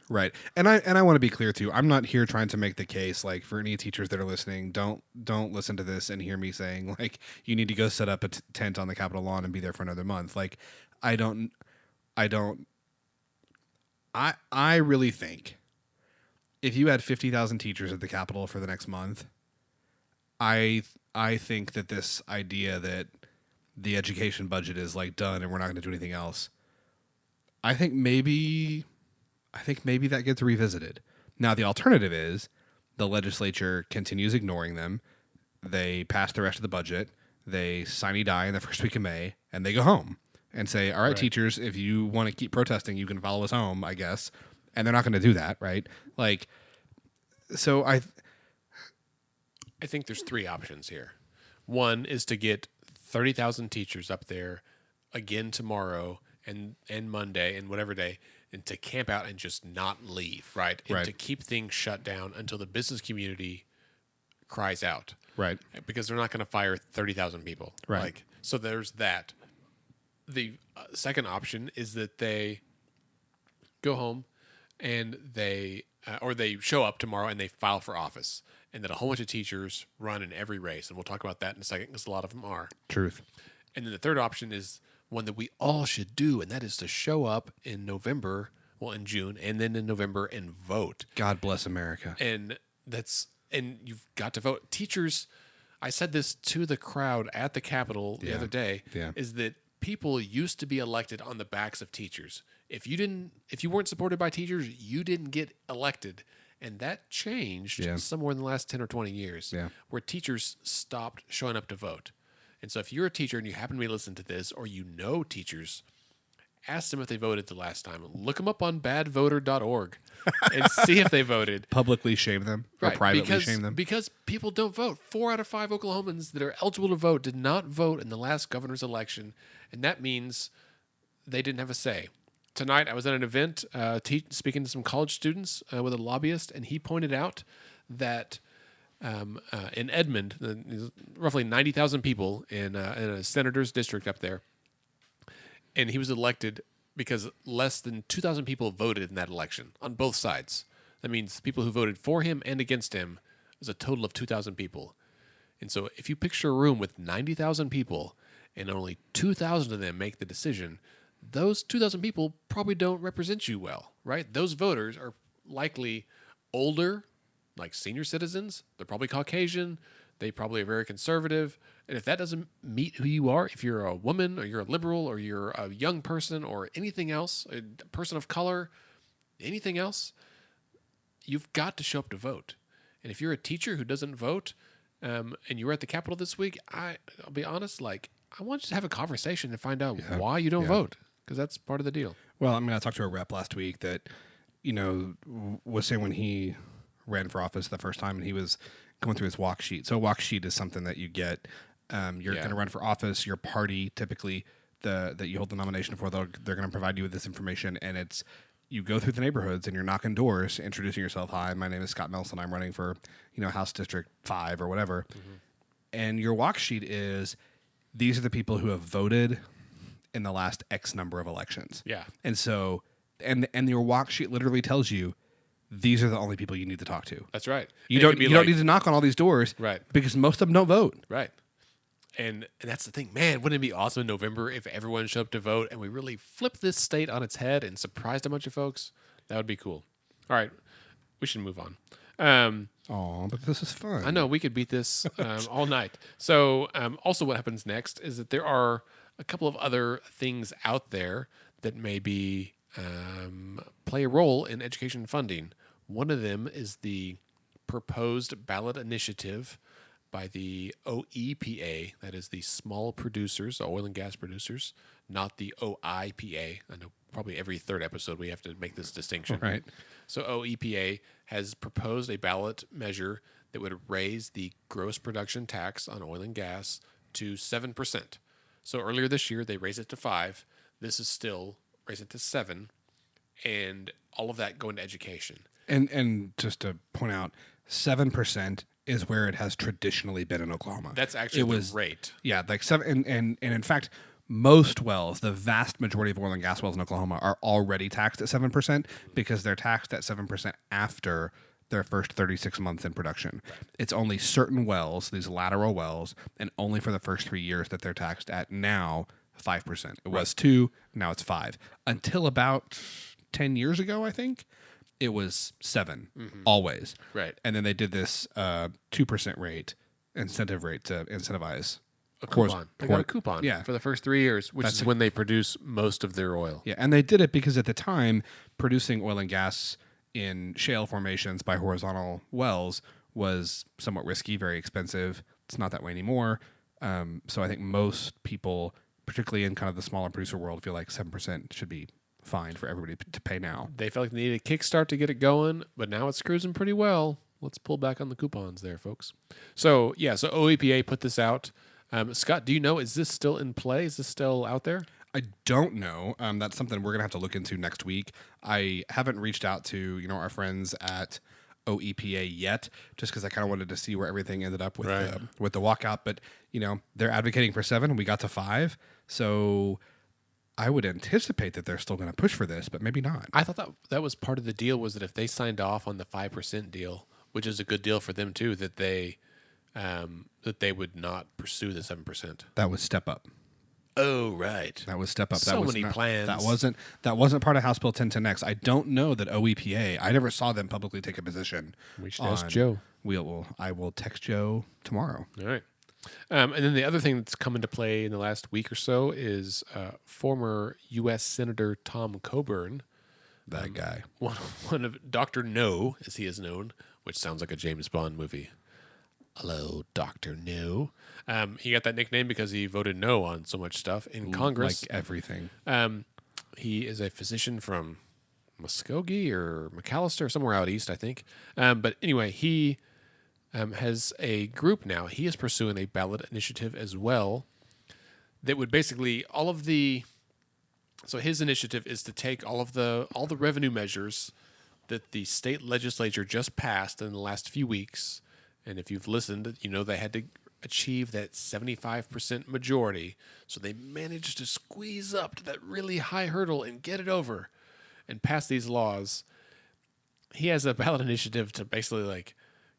Right. And I want to be clear too. I'm not here trying to make the case like for any teachers that are listening, don't listen to this and hear me saying like you need to go set up a tent on the Capitol lawn and be there for another month. Like I really think if you had 50,000 teachers at the Capitol for the next month, I think that this idea that the education budget is like done and we're not going to do anything else, I think maybe that gets revisited. Now, the alternative is the legislature continues ignoring them. They pass the rest of the budget. They sine die in the first week of May, and they go home and say, all right, teachers, if you want to keep protesting, you can follow us home, I guess. And they're not going to do that, right? Like, so I think there's 3 options here. One is to get 30,000 teachers up there again tomorrow and Monday and whatever day, and to camp out and just not leave, right? And to keep things shut down until the business community cries out. Right. Because they're not going to fire 30,000 people. Right. Like, so there's that. The second option is that they go home and they show up tomorrow and they file for office, and that a whole bunch of teachers run in every race. And we'll talk about that in a second because a lot of them are. Truth. And then the third option is one that we all should do, and that is to show up in November, in June, and then in November and vote. God bless America. And you've got to vote. Teachers, I said this to the crowd at the Capitol the other day, is that people used to be elected on the backs of teachers. If you weren't supported by teachers, you didn't get elected. And that changed somewhere in the last 10 or 20 years, where teachers stopped showing up to vote. And so if you're a teacher and you happen to be listening to this, or you know teachers, ask them if they voted the last time. Look them up on badvoter.org and see if they voted. Publicly shame them or privately shame them. Because people don't vote. 4 out of 5 Oklahomans that are eligible to vote did not vote in the last governor's election, and that means they didn't have a say. Tonight I was at an event speaking to some college students with a lobbyist, and he pointed out that in Edmond, roughly 90,000 people in a senator's district up there, and he was elected because less than 2,000 people voted in that election on both sides. That means people who voted for him and against him is a total of 2,000 people. And so if you picture a room with 90,000 people and only 2,000 of them make the decision, those 2,000 people probably don't represent you well, right? Those voters are likely older, like senior citizens. They're probably Caucasian. They probably are very conservative. And if that doesn't meet who you are, if you're a woman or you're a liberal or you're a young person or anything else, a person of color, anything else, you've got to show up to vote. And if you're a teacher who doesn't vote and you were at the Capitol this week, I'll be honest, I want you to have a conversation and find out why you don't vote, because that's part of the deal. Well, I mean, I talked to a rep last week that, was saying when he ran for office the first time and he was going through his walk sheet. So a walk sheet is something that you get You're going to run for office. Your party, typically, that you hold the nomination for, they're going to provide you with this information, and it's you go through the neighborhoods and you're knocking doors, introducing yourself. Hi, my name is Scott Nelson. I'm running for House District 5 or whatever. Mm-hmm. And your walk sheet is these are the people who have voted in the last X number of elections. Yeah. And so and your walk sheet literally tells you these are the only people you need to talk to. That's right. You don't need to knock on all these doors, right? Because most of them don't vote, right? And that's the thing, man. Wouldn't it be awesome in November if everyone showed up to vote and we really flipped this state on its head and surprised a bunch of folks? That would be cool. All right, we should move on. But this is fun. I know we could beat this all night. So, also, what happens next is that there are a couple of other things out there that maybe play a role in education funding. One of them is the proposed ballot initiative by the OEPA, that is the small producers, oil and gas producers, not the OIPA. I know probably every third episode we have to make this distinction. Right. So OEPA has proposed a ballot measure that would raise the gross production tax on oil and gas to 7%. So earlier this year they raised it to 5%. This is still raise it to 7%, and all of that going to education. And just to point out, 7% is where it has traditionally been in Oklahoma. That's actually the rate. Yeah, like 7, and in fact, most wells, the vast majority of oil and gas wells in Oklahoma, are already taxed at 7% because they're taxed at 7% after their first 36 months in production. It's only certain wells, these lateral wells, and only for the first 3 years that they're taxed at now 5%. It was 2, now it's 5. Until about 10 years ago, I think, it was 7, always. Right. And then they did this 2% rate, incentive rate to incentivize a coupon. They got a coupon for the first 3 years, which is when they produce most of their oil. Yeah, and they did it because at the time, producing oil and gas in shale formations by horizontal wells was somewhat risky, very expensive. It's not that way anymore. So I think most people, particularly in kind of the smaller producer world, feel like 7% should be fine for everybody to pay now. They felt like they needed a kickstart to get it going, but now it's cruising pretty well. Let's pull back on the coupons there, folks. So OEPA put this out. Scott, do you know, is this still in play? Is this still out there? I don't know. That's something we're going to have to look into next week. I haven't reached out to, our friends at OEPA yet, just because I kind of wanted to see where everything ended up with the walkout. But, they're advocating for 7. We got to 5. So I would anticipate that they're still going to push for this, but maybe not. I thought that was part of the deal, was that if they signed off on the 5% deal, which is a good deal for them too, that they would not pursue the 7%. That was step up. Oh, right. That was step up. So that was many plans. That wasn't part of House Bill 1010X. I don't know that OEPA. I never saw them publicly take a position. We should ask Joe. I will text Joe tomorrow. All right. And then the other thing that's come into play in the last week or so is former U.S. Senator Tom Coburn. That guy. One of Dr. No, as he is known, which sounds like a James Bond movie. Hello, Dr. No. He got that nickname because he voted no on so much stuff in Congress. Like everything. He is a physician from Muskogee or McAllister, somewhere out east, I think. But anyway, he has a group now. He is pursuing a ballot initiative as well that would basically so his initiative is to take all the revenue measures that the state legislature just passed in the last few weeks. And if you've listened, they had to achieve that 75% majority. So they managed to squeeze up to that really high hurdle and get it over and pass these laws. He has a ballot initiative to basically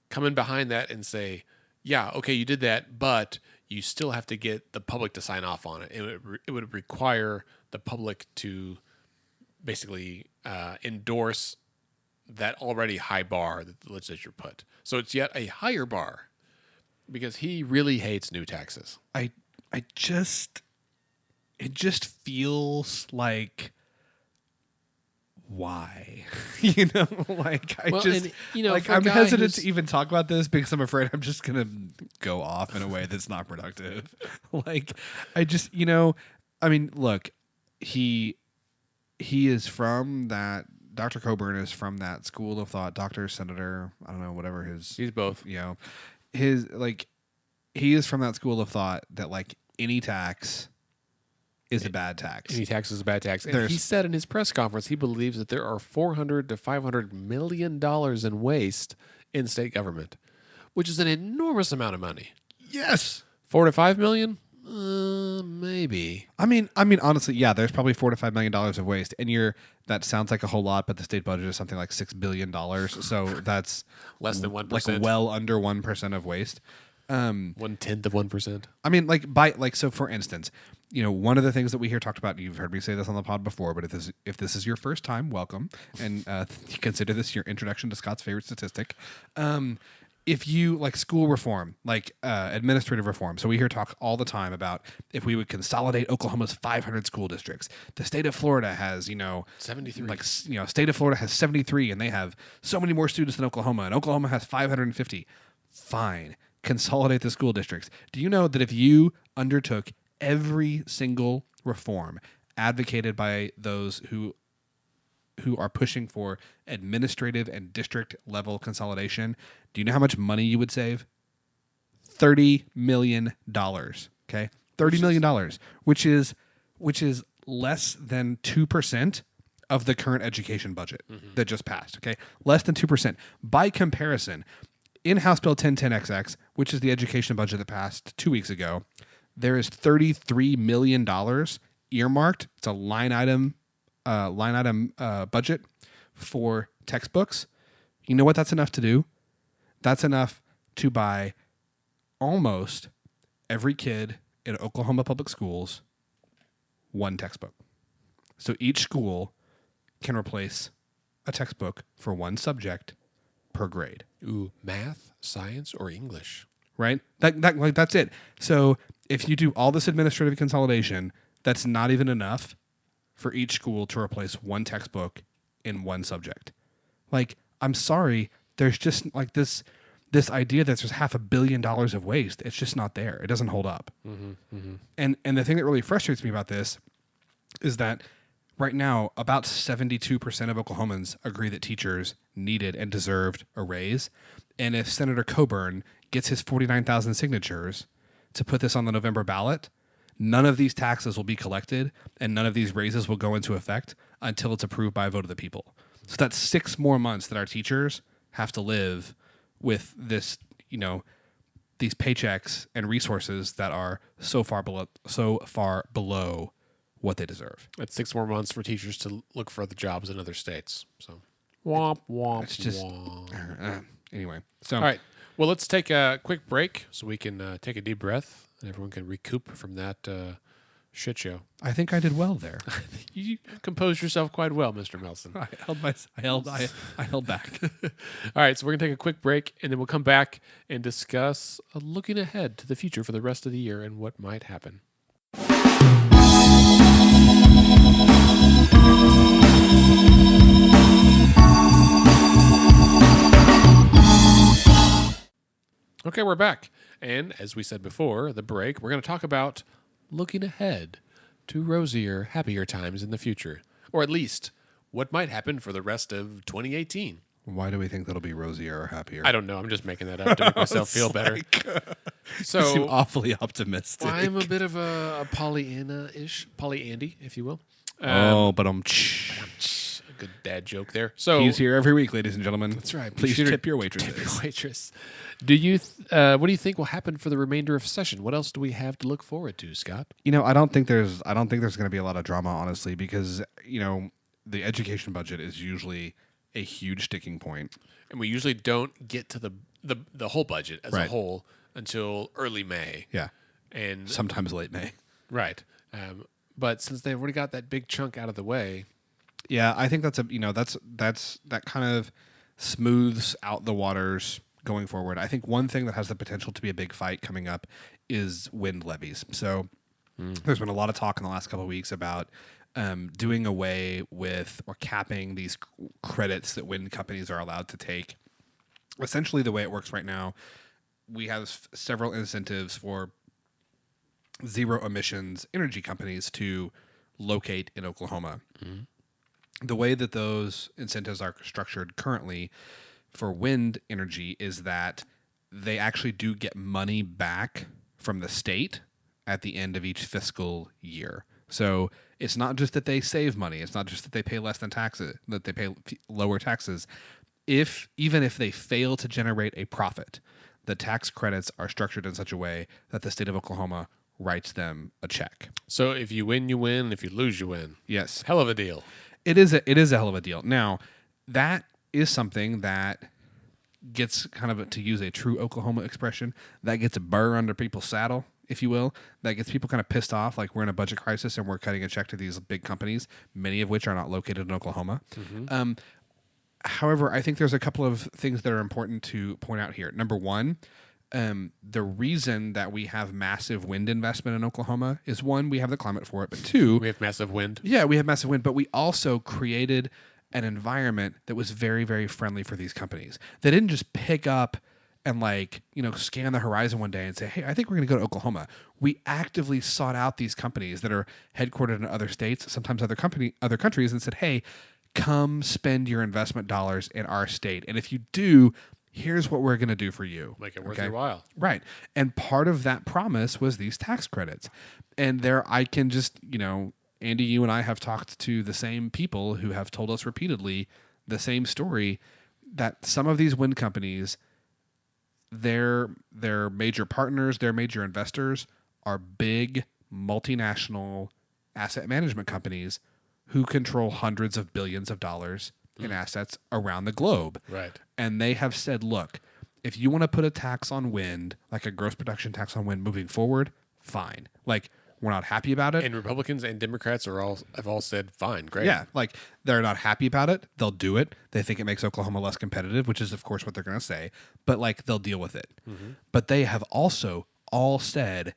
come in behind that and say, yeah, okay, you did that, but you still have to get the public to sign off on it. It would require the public to basically endorse that already high bar that the legislature put. So it's yet a higher bar because he really hates new taxes. It just feels like, why? I'm hesitant to even talk about this because I'm afraid I'm just going to go off in a way that's not productive. Look, he is from that. Dr. Coburn is from that school of thought, doctor, senator, I don't know, whatever his... He's both. His, he is from that school of thought that like any tax is a bad tax. Any tax is a bad tax. And he said in his press conference he believes that there are $400 to $500 million in waste in state government, which is an enormous amount of money. Yes. 4 to 5 million? Maybe. I mean, honestly, yeah. There's probably $4 to $5 million of waste, and that sounds like a whole lot, but the state budget is something like $6 billion. So that's less than 1%, like well under 1% of waste. 1/10 of 1%. I mean, so for instance, one of the things that we hear talked about, you've heard me say this on the pod before, but if this is your first time, welcome, and consider this your introduction to Scott's favorite statistic. If you like school reform, like administrative reform, so we hear talk all the time about if we would consolidate Oklahoma's 500 school districts. The state of Florida has 73. like state of Florida has 73, and they have so many more students than Oklahoma, and Oklahoma has 550. Fine. Consolidate the school districts. Do you know that if you undertook every single reform advocated by those who are pushing for administrative and district level consolidation, do you know how much money you would save? $30 million. Okay, $30 million, which is less than 2% of the current education budget that just passed. Okay, less than 2%. By comparison, in House Bill 1010XX, which is the education budget that passed 2 weeks ago, there is $33 million earmarked. It's a line item budget for textbooks. You know what that's enough to do? That's enough to buy almost every kid in Oklahoma public schools one textbook. So each school can replace a textbook for one subject per grade. Ooh, math, science, or English. Right? That's it. So if you do all this administrative consolidation, that's not even enough for each school to replace one textbook in one subject. Like, I'm sorry, there's just like this idea that there's $500 million of waste. It's just not there. It doesn't hold up. And the thing that really frustrates me about this is that right now, about 72% of Oklahomans agree that teachers needed and deserved a raise. And if Senator Coburn gets his 49,000 signatures to put this on the November ballot, none of these taxes will be collected and none of these raises will go into effect until it's approved by a vote of the people. So that's 6 more months that our teachers have to live with this, these paychecks and resources that are so far below what they deserve. That's 6 more months for teachers to look for other jobs in other states. So, womp, womp, It's just womp. Anyway. So All right. Well, let's take a quick break so we can take a deep breath and everyone can recoup from that shit show. I think I did well there. You composed yourself quite well, Mr. Melson. I held back. All right, so we're going to take a quick break, and then we'll come back and discuss looking ahead to the future for the rest of the year and what might happen. Okay, we're back. And as we said before, the break, we're going to talk about looking ahead to rosier, happier times in the future. Or at least what might happen for the rest of 2018. Why do we think that'll be rosier or happier? I don't know. I'm just making that up to make myself feel better. You seem awfully optimistic. I'm a bit of a Pollyanna-ish, Polly-Andy, if you will. But A good dad joke there. So he's here every week, ladies and gentlemen. That's right. Please Be sure to tip your waitresses. Tip your waitress. Do you? What do you think will happen for the remainder of session? What else do we have to look forward to, Scott? I don't think there's going to be a lot of drama, honestly, because the education budget is usually a huge sticking point, and we usually don't get to the whole budget as a whole until early May. Yeah, and sometimes late May. Right. But since they've already got that big chunk out of the way, yeah, I think that's that kind of smooths out the waters going forward. I think one thing that has the potential to be a big fight coming up is wind levies. So there's been a lot of talk in the last couple of weeks about doing away with or capping these credits that wind companies are allowed to take. Essentially, the way it works right now, we have several incentives for zero emissions energy companies to locate in Oklahoma. The way that those incentives are structured currently for wind energy is that they actually do get money back from the state at the end of each fiscal year. So it's not just that they save money. It's not just that they pay less than taxes, that they pay lower taxes. Even if they fail to generate a profit, the tax credits are structured in such a way that the state of Oklahoma writes them a check. So if you win, you win. If you lose, you win. Yes. Hell of a deal. It is a hell of a deal. Now, that is something that gets kind of, to use a true Oklahoma expression, that gets a burr under people's saddle, if you will. That gets people kind of pissed off, like we're in a budget crisis and we're cutting a check to these big companies, many of which are not located in Oklahoma. However, I think there's a couple of things that are important to point out here. Number one, the reason that we have massive wind investment in Oklahoma is, one, we have the climate for it, but two, We have massive wind. yeah, we have massive wind, but we also created an environment that was very, very friendly for these companies. They didn't just pick up and scan the horizon one day and say, hey, I think we're going to go to Oklahoma. We actively sought out these companies that are headquartered in other states, sometimes other countries, and said, hey, come spend your investment dollars in our state. And if you do, here's what we're going to do for you. Make it worth your while. Right. And part of that promise was these tax credits. And there I can just, Andy, you and I have talked to the same people who have told us repeatedly the same story, that some of these wind companies, their major partners, their major investors are big multinational asset management companies who control hundreds of billions of dollars in assets around the globe. Right. And they have said, look, if you want to put a tax on wind, like a gross production tax on wind moving forward, fine. Like, we're not happy about it. And Republicans and Democrats have all said, fine, great. Yeah, like, they're not happy about it. They'll do it. They think it makes Oklahoma less competitive, which is, of course, what they're going to say. But, they'll deal with it. But they have also all said,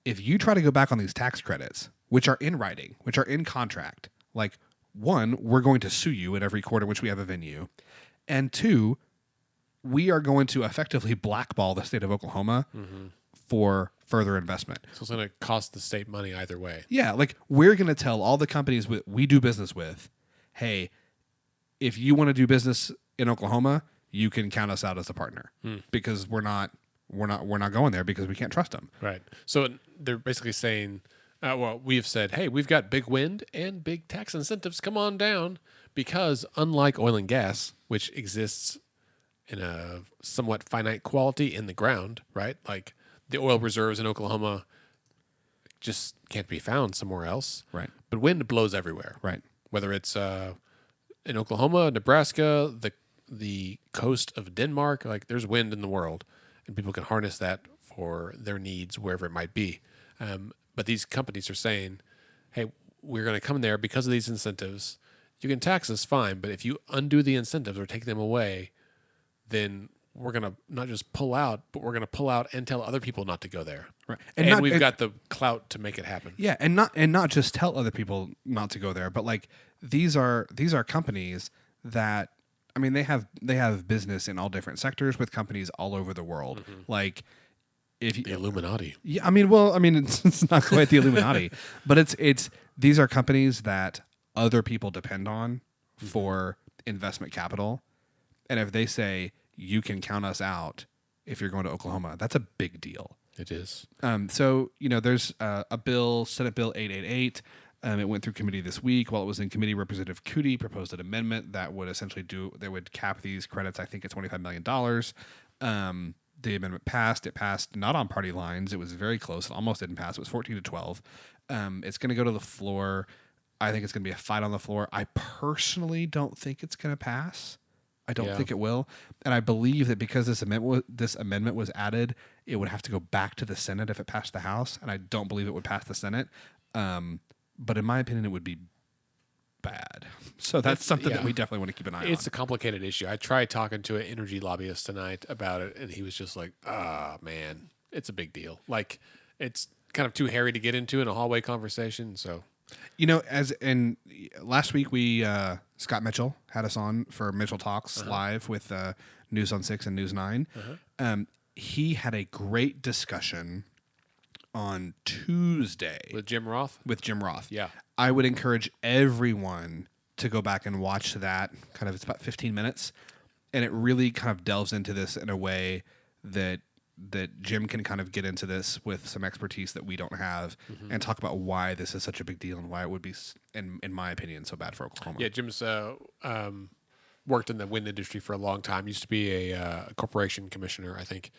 if you try to go back on these tax credits, which are in writing, which are in contract, one, we're going to sue you in every court in which we have a venue. And two, we are going to effectively blackball the state of Oklahoma for further investment. So it's going to cost the state money either way. Yeah, we're going to tell all the companies we do business with, hey, if you want to do business in Oklahoma, you can count us out as a partner because we're not going there because we can't trust them. Right. So they're basically saying, we've said, hey, we've got big wind and big tax incentives. Come on down, because unlike oil and gas, which exists in a somewhat finite quality in the ground, right? Like the oil reserves in Oklahoma just can't be found somewhere else. Right. But wind blows everywhere. Right. Whether it's in Oklahoma, Nebraska, the coast of Denmark, there's wind in the world, and people can harness that for their needs wherever it might be. But these companies are saying, hey, we're going to come there because of these incentives. You can tax us, fine, but if you undo the incentives or take them away, then we're going to not just pull out, but we're going to pull out and tell other people not to go there. Right. And we've got the clout to make it happen. Yeah, and not just tell other people not to go there, but these are companies that, I mean, they have business in all different sectors with companies all over the world. If The Illuminati. Yeah, it's not quite the Illuminati, but it's these are companies that other people depend on for investment capital, and if they say you can count us out if you're going to Oklahoma, that's a big deal. It is. So there's a bill, Senate Bill 888. It went through committee this week. While it was in committee, Representative Cootie proposed an amendment that would essentially would cap these credits, I think, at $25 million. The amendment passed. It passed not on party lines. It was very close. It almost didn't pass. It was 14-12. It's going to go to the floor. I think it's going to be a fight on the floor. I personally don't think it's going to pass. I don't think it will. And I believe that because this amendment was added, it would have to go back to the Senate if it passed the House. And I don't believe it would pass the Senate. But in my opinion, it would be bad. So that's something that we definitely want to keep an eye on. It's a complicated issue. I tried talking to an energy lobbyist tonight about it, and he was just like, man, it's a big deal. It's kind of too hairy to get into in a hallway conversation. So, last week we Scott Mitchell had us on for Mitchell Talks live with News on 6 and News 9. He had a great discussion on Tuesday with Jim Roth. Yeah. I would encourage everyone to go back and watch that. It's about 15 minutes, and it really kind of delves into this in a way that Jim can kind of get into this with some expertise that we don't have and talk about why this is such a big deal and why it would be, in my opinion, so bad for Oklahoma. Yeah, Jim's worked in the wind industry for a long time. Used to be a corporation commissioner, I think.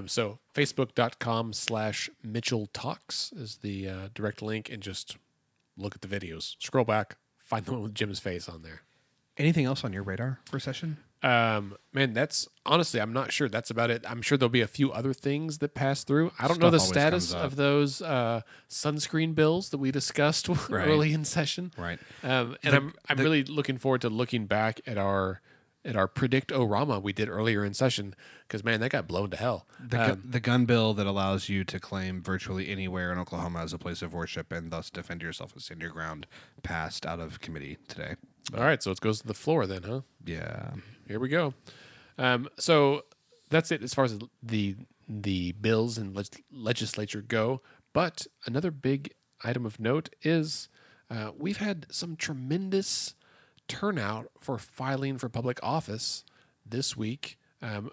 So facebook.com/Mitchell Talks is the direct link, and just look at the videos. Scroll back, find the one with Jim's face on there. Anything else on your radar for session? Man, that's honestly, I'm not sure. That's about it. I'm sure there'll be a few other things that pass through. I don't know the Stuff always status comes up. of those sunscreen bills that we discussed early in session. Right. And I'm really looking forward to looking back at our Predict-O-Rama we did earlier in session, because man, that got blown to hell. The gun bill that allows you to claim virtually anywhere in Oklahoma as a place of worship and thus defend yourself and stand your ground passed out of committee today. All right, so it goes to the floor then, huh? Yeah. Here we go. So that's it as far as the bills and legislature go. But another big item of note is we've had some tremendous turnout for filing for public office this week,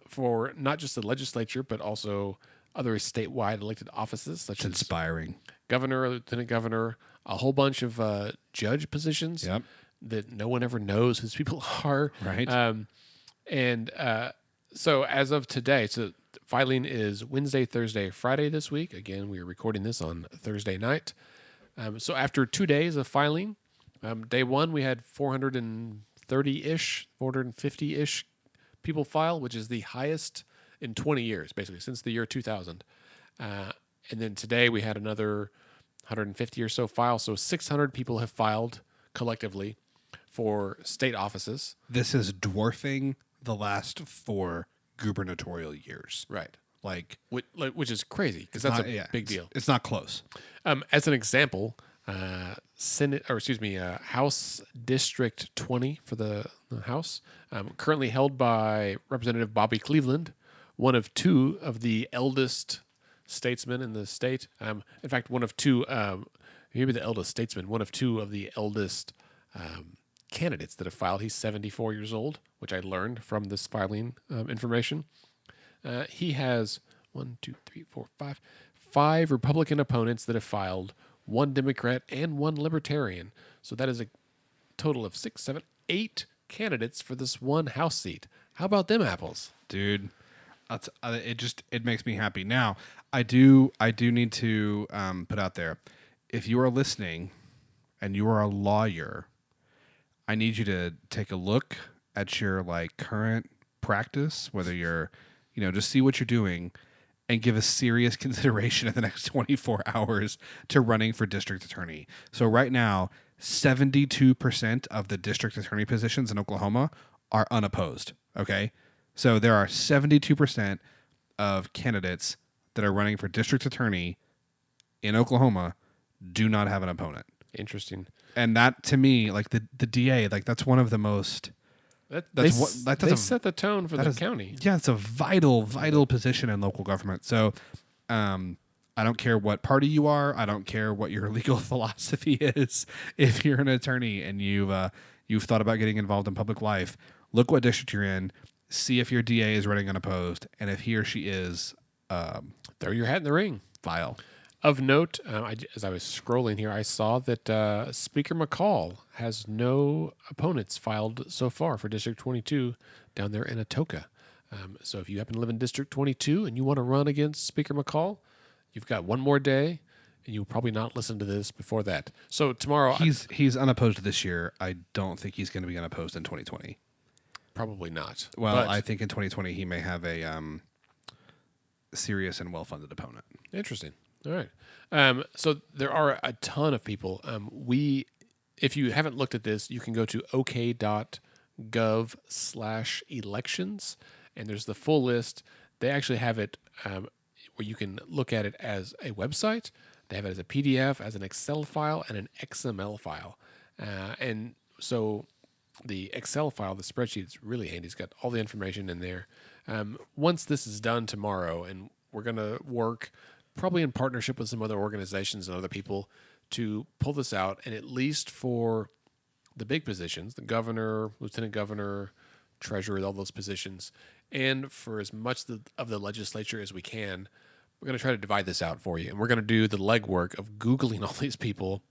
for not just the legislature, but also other statewide elected offices such as Inspiring. governor, lieutenant governor, a whole bunch of judge positions Yep. that no one ever knows who these people are. Right. So as of today, so filing is Wednesday, Thursday, Friday this week. Again, we are recording this on Thursday night. So after 2 days of filing, day one, we had 430-ish, 450-ish people file, which is the highest in 20 years, basically, since the year 2000. And then today we had another 150 or so file. So 600 people have filed collectively for state offices. This is dwarfing the last 4 gubernatorial years. Right. Like, Which is crazy, because that's not- a yeah, big it's- deal. It's not close. As an example, House District 20 for the House, currently held by Representative Bobby Cleveland, one of 2 of the eldest statesmen in the state. In fact, one of 2, maybe the eldest statesman, one of 2 of the eldest candidates that have filed. He's 74 years old, which I learned from this filing information. He has 5 Republican opponents that have filed, 1 Democrat and 1 Libertarian. So that is a total of 6, 7, 8 candidates for this one House seat. How about them apples? Dude, it makes me happy. Now, I do need to put out there, if you are listening and you are a lawyer, I need you to take a look at your current practice, whether you're, just see what you're doing and give a serious consideration in the next 24 hours to running for district attorney. So right now, 72% of the district attorney positions in Oklahoma are unopposed. Okay. So there are 72% of candidates that are running for district attorney in Oklahoma do not have an opponent. Interesting. And that, to me, the DA, that's one of the most. They set the tone for the county. Yeah, it's a vital position in local government. So, I don't care what party you are. I don't care what your legal philosophy is. If you're an attorney and you've thought about getting involved in public life, look what district you're in. See if your DA is running unopposed, and if he or she is, Throw your hat in the ring. file. Of note, as I was scrolling here, I saw that Speaker McCall has no opponents filed so far for District 22 down there in Atoka. So if you happen to live in District 22 and you want to run against Speaker McCall, you've got one more day, and you'll probably not listen to this before that. So tomorrow... He's unopposed this year. I don't think he's going to be unopposed in 2020. Probably not. Well, But- I think in 2020 he may have a serious and well-funded opponent. Interesting. All right. So there are a ton of people. If you haven't looked at this, you can go to ok.gov/elections, and there's the full list. They actually have it where you can look at it as a website. They have it as a PDF, as an Excel file, and an XML file. And so the Excel file, the spreadsheet, is really handy. It's got all the information in there. Once this is done tomorrow, and we're going to work probably in partnership with some other organizations and other people to pull this out, and at least for the big positions, the governor, lieutenant governor, treasurer, all those positions, And for as much of the legislature as we can, we're going to try to divide this out for you. And we're going to do the legwork of Googling all these people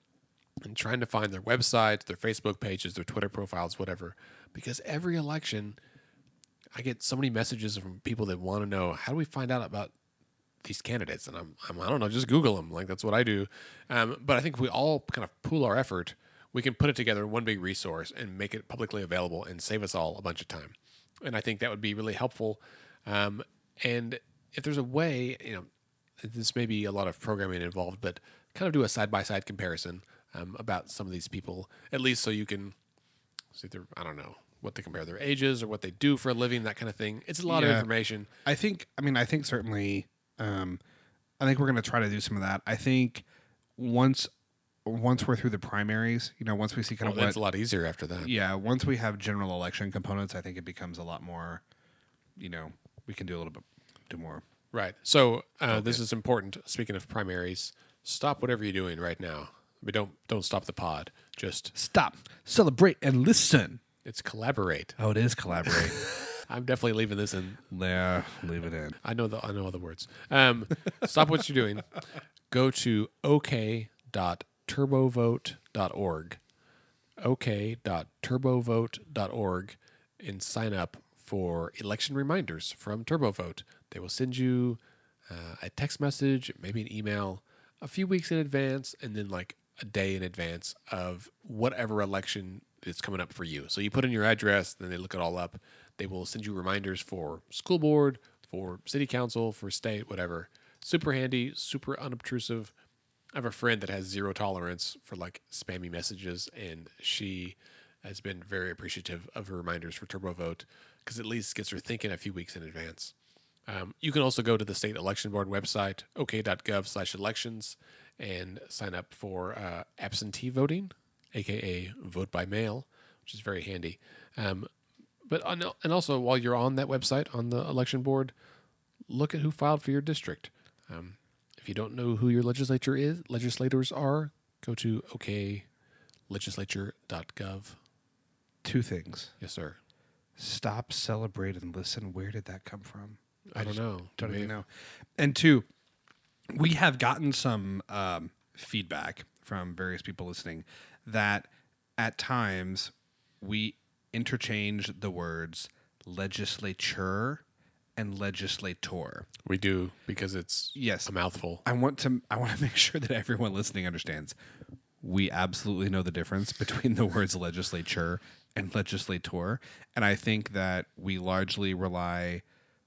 and trying to find their websites, their Facebook pages, their Twitter profiles, whatever. Because every election, I get so many messages from people that want to know, how do we find out about these candidates? And I don't know, just Google them. Like, that's what I do. But I think if we all kind of pool our effort, we can put it together in one big resource and make it publicly available and save us all a bunch of time. And I think that would be really helpful. And if there's a way, this may be a lot of programming involved, but kind of do a side-by-side comparison about some of these people, at least so you can see their, I don't know, what they compare their ages or what they do for a living, that kind of thing. It's a lot of information. I think certainly, I think we're going to try to do some of that. I think once we're through the primaries, once we see kind of that's a lot easier after that. Yeah, once we have general election components, I think it becomes a lot more, we can do a little bit, do more. Right. So this is important. Speaking of primaries, stop whatever you're doing right now. I mean, don't stop the pod. Just stop, celebrate, and listen. It's collaborate. Oh, it is collaborate. I'm definitely leaving this in. Yeah, leave it in. I know all the words. Stop what you're doing. Go to ok.turbovote.org. ok.turbovote.org and sign up for election reminders from TurboVote. They will send you a text message, maybe an email, a few weeks in advance, and then like a day in advance of whatever election is coming up for you. So you put in your address, then they look it all up. They will send you reminders for school board, for city council, for state, whatever. Super handy, super unobtrusive. I have a friend that has zero tolerance for like spammy messages, and she has been very appreciative of her reminders for TurboVote because at least gets her thinking a few weeks in advance. You can also go to the state election board website, ok.gov/elections, and sign up for absentee voting, aka vote by mail, which is very handy. And also while you're on that website, on the election board, look at who filed for your district. If you don't know who your legislators are, go to oklegislature.gov. Two things. Yes, sir. Stop, celebrate, and listen. Where did that come from? I don't know. Don't even know. And two, we have gotten some feedback from various people listening that at times we interchange the words legislature and legislator. We do, because it's a mouthful. I want to make sure that everyone listening understands. We absolutely know the difference between the words legislature and legislator, and I think that we largely rely.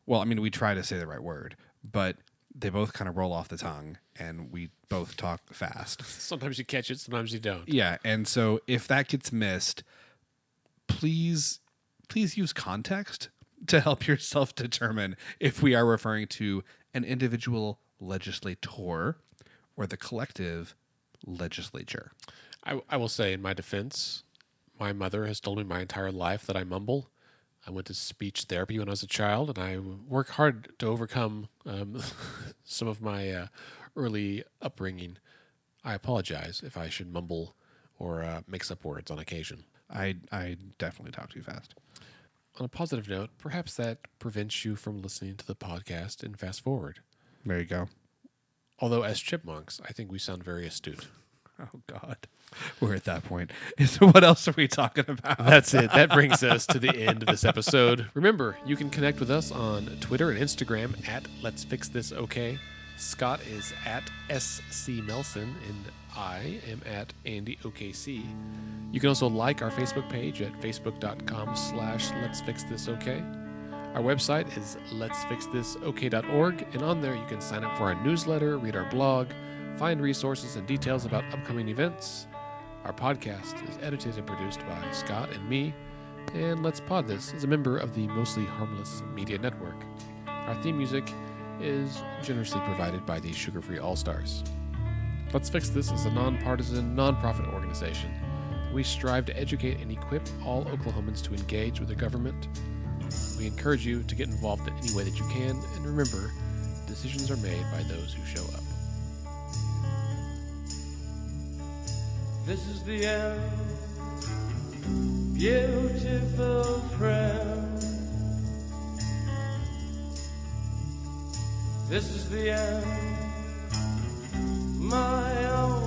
Well, I mean, we try to say the right word, but they both kind of roll off the tongue, and we both talk fast. Sometimes you catch it, sometimes you don't. Yeah, and so if that gets missed, please use context to help yourself determine if we are referring to an individual legislator or the collective legislature. I will say, in my defense, my mother has told me my entire life that I mumble. I went to speech therapy when I was a child, and I work hard to overcome some of my early upbringing. I apologize if I should mumble or mix up words on occasion. I definitely talk too fast. On a positive note, perhaps that prevents you from listening to the podcast and fast forward. There you go. Although, as chipmunks, I think we sound very astute. Oh, God. We're at that point. So what else are we talking about? That's it. That brings us to the end of this episode. Remember, you can connect with us on Twitter and Instagram at Let's Fix This OK. Scott is at SC Melson, and I am at Andy OKC. You can also like our Facebook page at facebook.com/Let's Fix This OK. Our website is letsfixthisok.org, and on there you can sign up for our newsletter, read our blog, find resources and details about upcoming events. Our podcast is edited and produced by Scott and me, and Let's Pod This is a member of the Mostly Harmless Media Network. Our theme music is generously provided by the Sugar Free All-Stars. Let's Fix This is a nonpartisan, nonprofit organization. We strive to educate and equip all Oklahomans to engage with the government. We encourage you to get involved in any way that you can, and remember, decisions are made by those who show up. This is the end, beautiful friend. This is the end, my own.